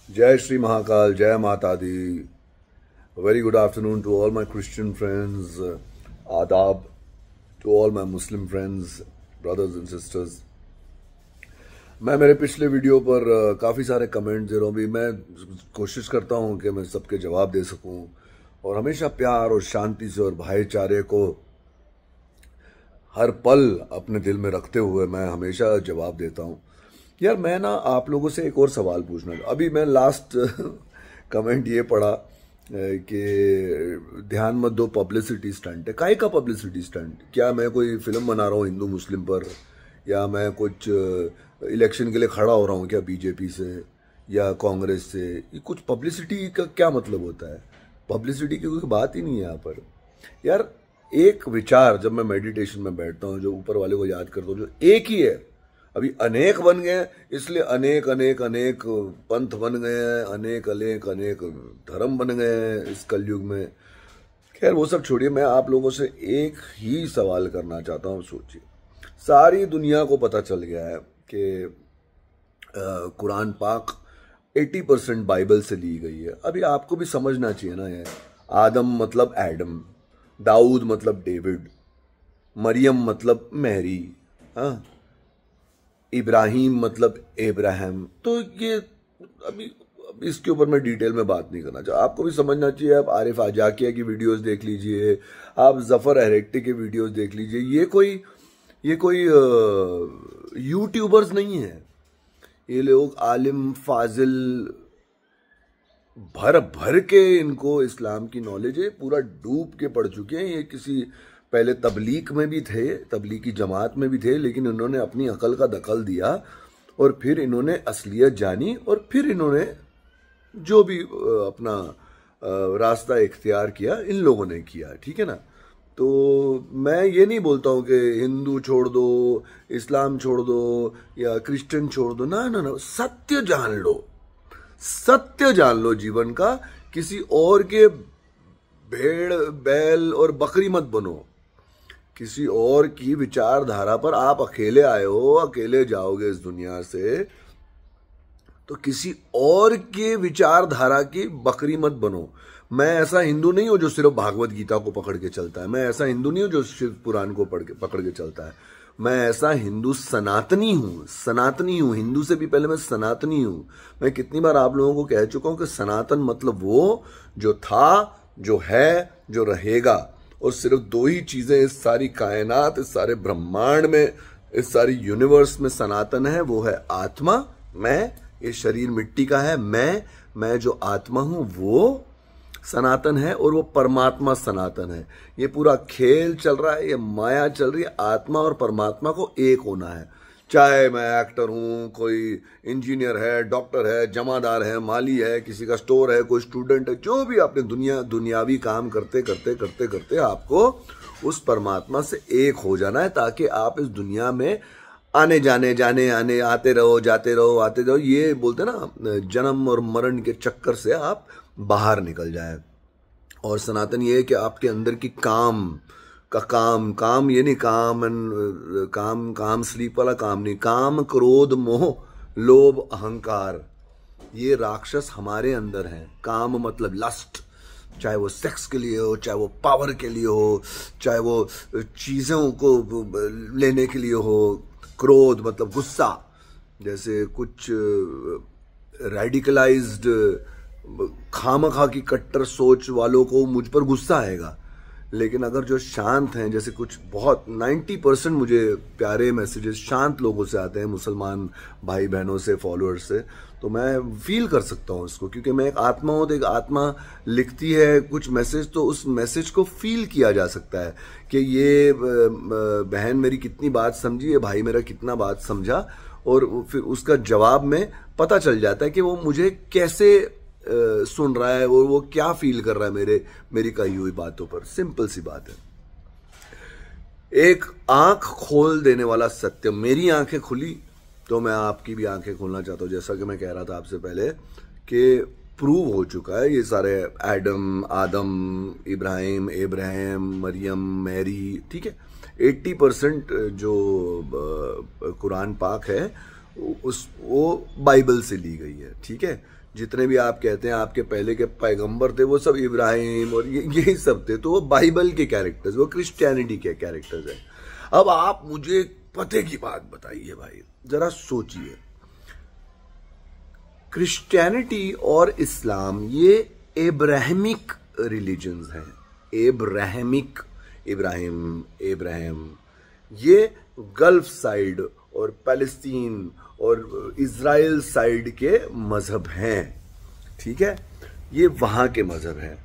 Jai Shri Mahakal, Jai Mata Di. A very good afternoon to all my Christian friends, Adab, to all my Muslim friends, brothers and sisters. मैं मेरे पिछले video पर काफ़ी सारे comment दे रहा हूँ भी। मैं कोशिश करता हूँ कि मैं सबके जवाब दे सकूँ और हमेशा प्यार और शांति से और भाईचारे को हर पल अपने दिल में रखते हुए मैं हमेशा जवाब देता हूँ। यार मैं ना आप लोगों से एक और सवाल पूछना, अभी मैं लास्ट कमेंट ये पढ़ा कि ध्यान मत दो, पब्लिसिटी स्टंट है। काहे का पब्लिसिटी स्टंट? क्या मैं कोई फिल्म बना रहा हूँ हिंदू मुस्लिम पर, या मैं कुछ इलेक्शन के लिए खड़ा हो रहा हूँ क्या बीजेपी से या कांग्रेस से? ये कुछ पब्लिसिटी का क्या मतलब होता है? पब्लिसिटी की कोई बात ही नहीं है यहाँ पर। यार एक विचार, जब मैं मेडिटेशन में बैठता हूँ, जो ऊपर वाले को याद करता हूँ, जो एक ही है, अभी अनेक बन गए इसलिए अनेक अनेक अनेक पंथ बन गए हैं, अनेक अनेक अनेक धर्म बन गए हैं इस कलयुग में। खैर वो सब छोड़िए, मैं आप लोगों से एक ही सवाल करना चाहता हूँ। सोचिए, सारी दुनिया को पता चल गया है कि कुरान पाक 80% बाइबल से ली गई है। अभी आपको भी समझना चाहिए ना यार। आदम मतलब एडम, दाऊद मतलब डेविड, मरियम मतलब मैरी, हाँ, इब्राहिम मतलब इब्राहिम। तो ये अभी इसके ऊपर मैं डिटेल में बात नहीं करना चाहता। आपको भी समझना चाहिए। आप आरिफ आजाकिया की वीडियोस देख लीजिए, आप जफर अहरेक्टी के वीडियोस देख लीजिए। ये कोई यूट्यूबर्स नहीं है। ये लोग आलिम फाजिल भर भर के इनको इस्लाम की नॉलेज है, पूरा डूब के पढ़ चुके हैं। ये किसी पहले तबलीग में भी थे, तबलीग की जमात में भी थे, लेकिन इन्होंने अपनी अकल का दखल दिया और फिर इन्होंने असलियत जानी और फिर इन्होंने जो भी अपना रास्ता इख्तियार किया, इन लोगों ने किया। ठीक है ना? तो मैं ये नहीं बोलता हूँ कि हिंदू छोड़ दो, इस्लाम छोड़ दो या क्रिश्चियन छोड़ दो। ना ना ना, सत्य जान लो, सत्य जान लो जीवन का। किसी और के भेड़ बैल और बकरी मत बनो। किसी और की विचारधारा पर आप अकेले आए हो, अकेले जाओगे इस दुनिया से, तो किसी और के विचारधारा की बकरी मत बनो। मैं ऐसा हिंदू नहीं हूं जो सिर्फ भागवत गीता को पकड़ के चलता है। मैं ऐसा हिंदू नहीं हूं जो सिर्फ पुराण को पकड़ के चलता है। मैं ऐसा हिंदू सनातनी हूं, सनातनी हूं। हिंदू से भी पहले मैं सनातनी हूं। मैं कितनी बार आप लोगों को कह चुका हूं कि सनातन मतलब वो जो था, जो है, जो रहेगा। और सिर्फ दो ही चीजें इस सारी कायनात, इस सारे ब्रह्मांड में, इस सारी यूनिवर्स में सनातन है। वो है आत्मा, मैं, ये शरीर मिट्टी का है, मैं जो आत्मा हूं वो सनातन है, और वो परमात्मा सनातन है। ये पूरा खेल चल रहा है, ये माया चल रही है। आत्मा और परमात्मा को एक होना है। चाहे मैं एक्टर हूं, कोई इंजीनियर है, डॉक्टर है, जमादार है, माली है, किसी का स्टोर है, कोई स्टूडेंट है, जो भी अपने दुनियावी काम करते करते करते करते आपको उस परमात्मा से एक हो जाना है, ताकि आप इस दुनिया में आने आते रहो, जाते रहो, आते रहो। ये बोलते ना, जन्म और मरण के चक्कर से आप बाहर निकल जाए। और सनातन ये है कि आपके अंदर की काम ये नहीं, काम स्लीप वाला काम नहीं, काम क्रोध मोह लोभ अहंकार, ये राक्षस हमारे अंदर हैं। काम मतलब लस्ट, चाहे वो सेक्स के लिए हो, चाहे वो पावर के लिए हो, चाहे वो चीजों को लेने के लिए हो। क्रोध मतलब गुस्सा। जैसे कुछ रेडिकलाइज्ड खामखा की कट्टर सोच वालों को मुझ पर गुस्सा आएगा, लेकिन अगर जो शांत हैं, जैसे कुछ बहुत 90% मुझे प्यारे मैसेजेस शांत लोगों से आते हैं, मुसलमान भाई बहनों से, फॉलोअर्स से, तो मैं फील कर सकता हूँ इसको, क्योंकि मैं एक आत्मा हूँ। तो एक आत्मा लिखती है कुछ मैसेज, तो उस मैसेज को फील किया जा सकता है कि ये बहन मेरी कितनी बात समझी, ये भाई मेरा कितना बात समझा, और फिर उसका जवाब में पता चल जाता है कि वो मुझे कैसे सुन रहा है और वो क्या फील कर रहा है मेरी कही हुई बातों पर। सिंपल सी बात है, एक आंख खोल देने वाला सत्य। मेरी आंखें खुली तो मैं आपकी भी आंखें खोलना चाहता हूं। जैसा कि मैं कह रहा था आपसे पहले कि प्रूव हो चुका है, ये सारे आदम, इब्राहिम, मरियम, मैरी, ठीक है, 80% जो कुरान पाक है वो बाइबल से ली गई है, ठीक है। जितने भी आप कहते हैं आपके पहले के पैगंबर थे वो सब इब्राहिम और यही सब थे, तो वो बाइबल के कैरेक्टर्स, वो क्रिश्चियनिटी के कैरेक्टर्स हैं। अब आप मुझे पते की बात बताइए भाई, जरा सोचिए, क्रिश्चियनिटी और इस्लाम ये एब्राहमिक रिलीजन्स हैं, एब्राहमिक, इब्राहिम, ये गल्फ साइड और पैलेस्टीन और इज़राइल साइड के मजहब हैं, ठीक है, ये वहां के मजहब हैं।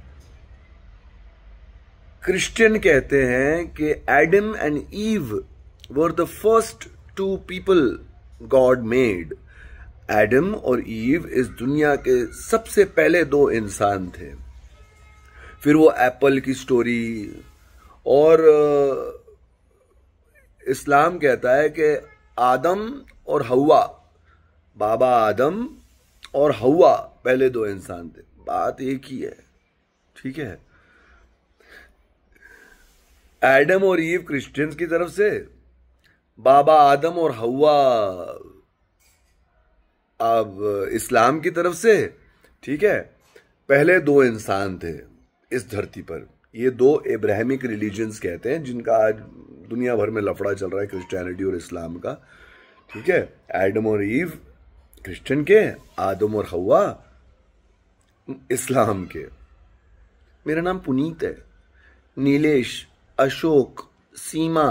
क्रिश्चियन कहते हैं कि Adam and Eve were the first two people God made. Adam और ईव इस दुनिया के सबसे पहले दो इंसान थे। फिर वो एप्पल की स्टोरी, और इस्लाम कहता है कि आदम और हव्वा, बाबा आदम और हव्वा पहले दो इंसान थे, बात एक ही है, ठीक है। एडम और ईव क्रिश्चियंस की तरफ से, बाबा आदम और हव्वा अब इस्लाम की तरफ से, ठीक है। पहले दो इंसान थे इस धरती पर। ये दो एब्राहमिक रिलीजन्स कहते हैं जिनका आज दुनिया भर में लफड़ा चल रहा है, क्रिश्चियनिटी और इस्लाम का, ठीक है। एडम और ईव क्रिश्चियन के, आदम और हव्वा इस्लाम के। मेरा नाम पुनीत है। नीलेश, अशोक, सीमा,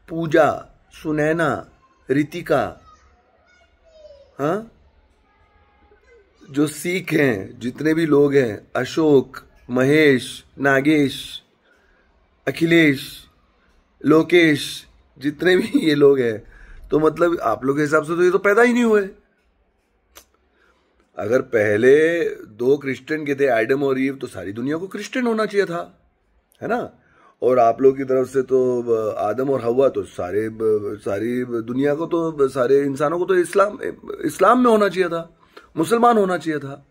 पूजा, सुनैना, रितिका, हाँ, जो सिख हैं, जितने भी लोग हैं, अशोक, महेश, नागेश, अखिलेश, लोकेश, जितने भी ये लोग हैं, तो मतलब आप लोग के हिसाब से तो ये तो पैदा ही नहीं हुए। अगर पहले दो क्रिश्चियन के थे, एडम और ईव, तो सारी दुनिया को क्रिश्चियन होना चाहिए था, है ना। और आप लोग की तरफ से तो आदम और हव्वा, तो सारी दुनिया को, तो सारे इंसानों को तो इस्लाम में होना चाहिए था, मुसलमान होना चाहिए था।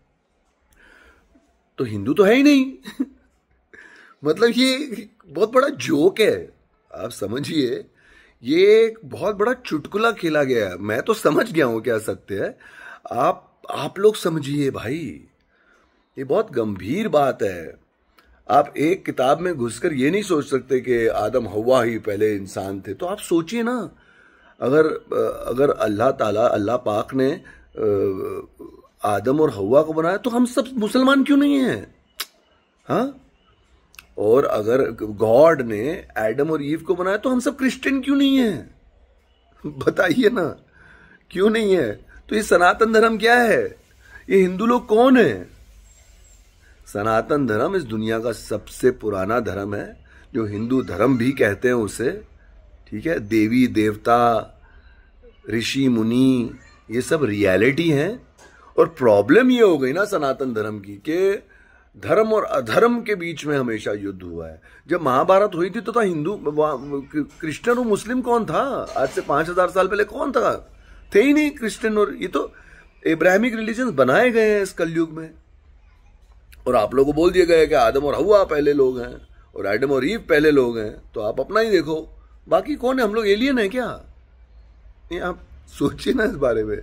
तो हिंदू तो है ही नहीं। मतलब ये बहुत बड़ा जोक है, आप समझिए, ये एक बहुत बड़ा चुटकुला खेला गया है। मैं तो समझ गया हूं क्या सत्य है, आप लोग समझिए भाई, ये बहुत गंभीर बात है। आप एक किताब में घुसकर ये नहीं सोच सकते कि आदम हव्वा ही पहले इंसान थे। तो आप सोचिए ना, अगर अल्लाह ताला, अल्लाह पाक ने आदम और हव्वा को बनाया, तो हम सब मुसलमान क्यों नहीं हैं? हाँ, और अगर गॉड ने एडम और ईव को बनाया, तो हम सब क्रिश्चियन क्यों नहीं हैं? बताइए ना, क्यों नहीं है? तो ये सनातन धर्म क्या है? ये हिंदू लोग कौन है? सनातन धर्म इस दुनिया का सबसे पुराना धर्म है, जो हिंदू धर्म भी कहते हैं उसे, ठीक है। देवी देवता, ऋषि मुनि, ये सब रियलिटी है। और प्रॉब्लम ये हो गई ना सनातन धर्म की, कि धर्म और अधर्म के बीच में हमेशा युद्ध हुआ है। जब महाभारत हुई थी तो हिंदू, क्रिश्चियन और मुस्लिम कौन था? आज से 5000 साल पहले कौन था? थे ही नहीं क्रिश्चियन। और ये तो इब्राहिमिक रिलीजन बनाए गए हैं इस कलयुग में। और आप लोगों को बोल दिया गया है कि आदम और हव्वा पहले लोग हैं और एडम और ईव पहले लोग हैं। तो आप अपना ही देखो, बाकी कौन है? हम लोग एलियन है क्या? ये आप सोचिए ना इस बारे में।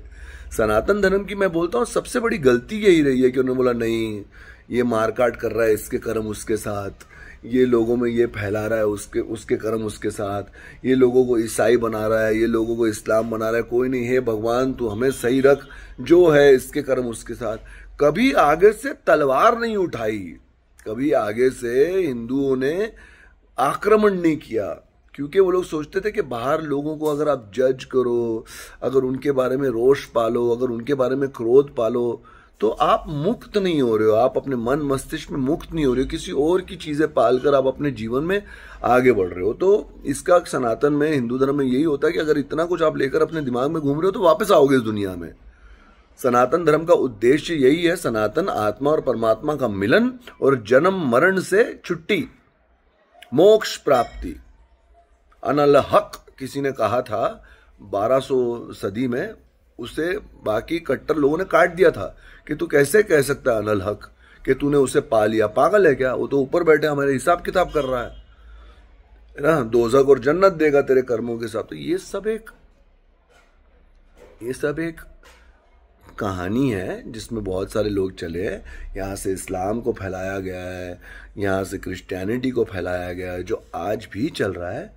सनातन धर्म की मैं बोलता हूँ सबसे बड़ी गलती यही रही है कि उन्होंने बोला नहीं, ये मारकाट कर रहा है, इसके कर्म उसके साथ, ये लोगों में ये फैला रहा है, उसके कर्म उसके साथ, ये लोगों को ईसाई बना रहा है, ये लोगों को इस्लाम बना रहा है। कोई नहीं है, भगवान तू हमें सही रख, जो है इसके कर्म उसके साथ। कभी आगे से तलवार नहीं उठाई, कभी आगे से हिंदुओं ने आक्रमण नहीं किया, क्योंकि वो लोग सोचते थे कि बाहर लोगों को अगर आप जज करो, अगर उनके बारे में रोष पालो, अगर उनके बारे में क्रोध पालो, तो आप मुक्त नहीं हो रहे हो, आप अपने मन मस्तिष्क में मुक्त नहीं हो रहे हो, किसी और की चीजें पालकर आप अपने जीवन में आगे बढ़ रहे हो। तो इसका सनातन में, हिंदू धर्म में यही होता है कि अगर इतना कुछ आप लेकर अपने दिमाग में घूम रहे हो तो वापस आओगे इस दुनिया में। सनातन धर्म का उद्देश्य यही है, सनातन आत्मा और परमात्मा का मिलन और जन्म मरण से छुट्टी, मोक्ष प्राप्ति। अनल हक किसी ने कहा था 1200 सदी में, उसे बाकी कट्टर लोगों ने काट दिया था कि तू कैसे कह सकता है अनल हक, कि तूने उसे पा लिया? पागल है क्या? वो तो ऊपर बैठे हमारे हिसाब किताब कर रहा है ना, दोज़ख और जन्नत देगा तेरे कर्मों के साथ। तो ये सब एक ये सब एक कहानी है जिसमें बहुत सारे लोग चले हैं। यहाँ से इस्लाम को फैलाया गया है, यहाँ से क्रिश्चियनिटी को फैलाया गया है, जो आज भी चल रहा है।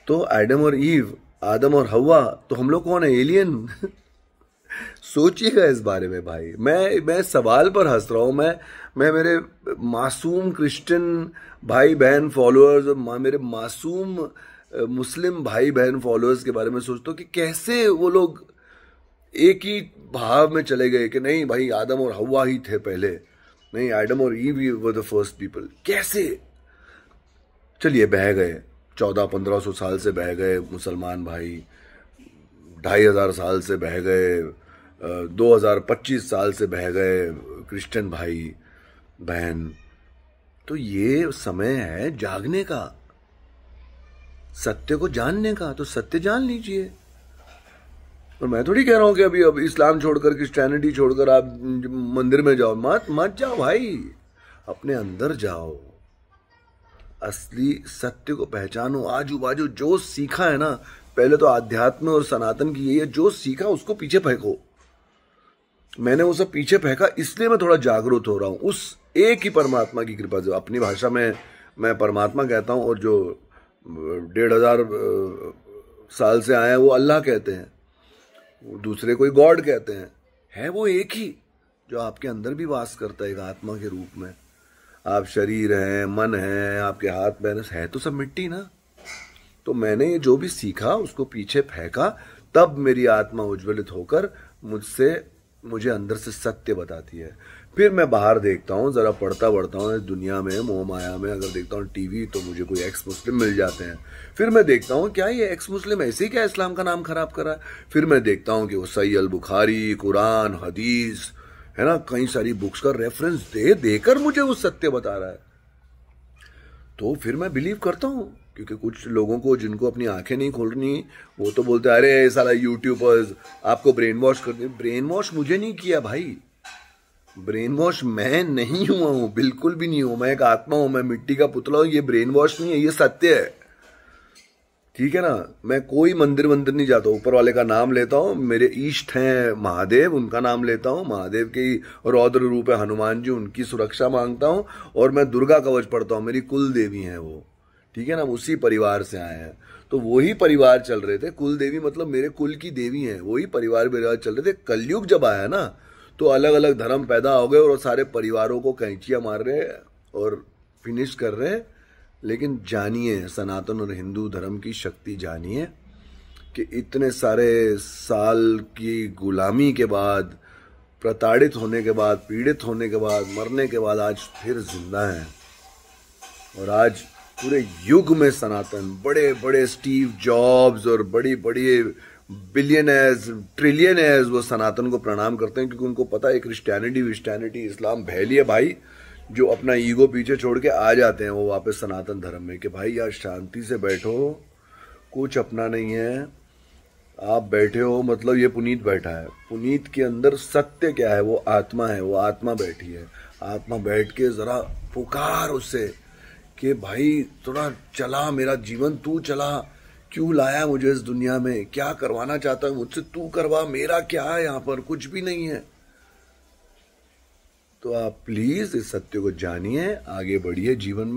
तो आदम और ईव, आदम और हवा, तो हम लोग कौन है, एलियन? सोचिएगा इस बारे में भाई। मैं सवाल पर हंस रहा हूँ। मैं मेरे मासूम क्रिश्चियन भाई बहन फॉलोअर्स और मेरे मासूम मुस्लिम भाई बहन फॉलोअर्स के बारे में सोचता हूँ कि कैसे वो लोग एक ही भाव में चले गए कि नहीं भाई आदम और हवा ही थे पहले, नहीं आदम और Eve were the first people. कैसे? चलिए बह गए, 1400-1500 साल से बह गए मुसलमान भाई, 2500 साल से बह गए, 2025 साल से बह गए क्रिश्चियन भाई बहन। तो ये समय है जागने का, सत्य को जानने का। तो सत्य जान लीजिए। और मैं थोड़ी कह रहा हूं कि अभी अब इस्लाम छोड़कर, क्रिश्चियनिटी छोड़कर आप मंदिर में जाओ। मत जाओ भाई, अपने अंदर जाओ, असली सत्य को पहचानो। आजू बाजू जो सीखा है ना, पहले तो आध्यात्म और सनातन की यही है, जो सीखा उसको पीछे फेंको। मैंने वो सब पीछे फेंका, इसलिए मैं थोड़ा जागरूक हो रहा हूं उस एक ही परमात्मा की कृपा से। अपनी भाषा में मैं परमात्मा कहता हूं, और जो 1500 साल से आए हैं वो अल्लाह कहते हैं, दूसरे कोई गॉड कहते हैं। है वो एक ही जो आपके अंदर भी वास करता है एक आत्मा के रूप में। आप शरीर हैं, मन है, आपके हाथ पैर है तो सब मिट्टी ना। तो मैंने ये जो भी सीखा उसको पीछे फेंका, तब मेरी आत्मा उज्ज्वलित होकर मुझे अंदर से सत्य बताती है। फिर मैं बाहर देखता हूँ, जरा पढ़ता बढ़ता हूँ इस दुनिया में, मोह माया में। अगर देखता हूँ टीवी तो मुझे कोई एक्स मुस्लिम मिल जाते हैं। फिर मैं देखता हूँ क्या ये एक्स मुस्लिम ऐसे ही क्या इस्लाम का नाम खराब करा है। फिर मैं देखता हूँ कि वो सही अल बुखारी, कुरान, हदीस है ना, कई सारी बुक्स का रेफरेंस देकर मुझे वो सत्य बता रहा है। तो फिर मैं बिलीव करता हूँ, क्योंकि कुछ लोगों को जिनको अपनी आंखें नहीं खोलनी, वो तो बोलते हैं अरे साला यूट्यूबर्स आपको ब्रेन वॉश कर दिया। ब्रेन वॉश मुझे नहीं किया भाई, ब्रेन वॉश मैं नहीं हुआ हूं, बिल्कुल भी नहीं हूं। मैं एक आत्मा हूं, मैं मिट्टी का पुतला हूं। ये ब्रेन वॉश नहीं है, ये सत्य है, ठीक है ना। मैं कोई मंदिर नहीं जाता, ऊपर वाले का नाम लेता हूं। मेरे इष्ट हैं महादेव, उनका नाम लेता हूं। महादेव के रौद्र रूप है हनुमान जी, उनकी सुरक्षा मांगता हूं। और मैं दुर्गा कवच पढ़ता हूं, मेरी कुल देवी हैं वो, ठीक है ना। उसी परिवार से आए हैं, तो वही परिवार चल रहे थे। कुल देवी मतलब मेरे कुल की देवी हैं, वही परिवार चल रहे थे। कलयुग जब आया ना, तो अलग अलग धर्म पैदा हो गए और सारे परिवारों को कैंचियां मार रहे हैं और फिनिश कर रहे हैं। लेकिन जानिए, सनातन और हिंदू धर्म की शक्ति जानिए कि इतने सारे साल की गुलामी के बाद, प्रताड़ित होने के बाद, पीड़ित होने के बाद, मरने के बाद आज फिर जिंदा हैं। और आज पूरे युग में सनातन, बड़े बड़े स्टीव जॉब्स और बड़ी बड़ी बिलियनर्स, ट्रिलियनर्स, वो सनातन को प्रणाम करते हैं, क्योंकि उनको पता है क्रिश्चियनिटी इस्लाम भैली है भाई। जो अपना ईगो पीछे छोड़ के आ जाते हैं वो वापस सनातन धर्म में, कि भाई यार शांति से बैठो, कुछ अपना नहीं है। आप बैठे हो मतलब ये पुनीत बैठा है, पुनीत के अंदर सत्य क्या है, वो आत्मा है, वो आत्मा बैठी है। आत्मा बैठ के जरा पुकार उससे कि भाई थोड़ा चला मेरा जीवन, तू चला, क्यों लाया मुझे इस दुनिया में, क्या करवाना चाहता है मुझसे, तू करवा, मेरा क्या है यहाँ पर, कुछ भी नहीं है। तो आप प्लीज इस सत्य को जानिए, आगे बढ़िए जीवन में।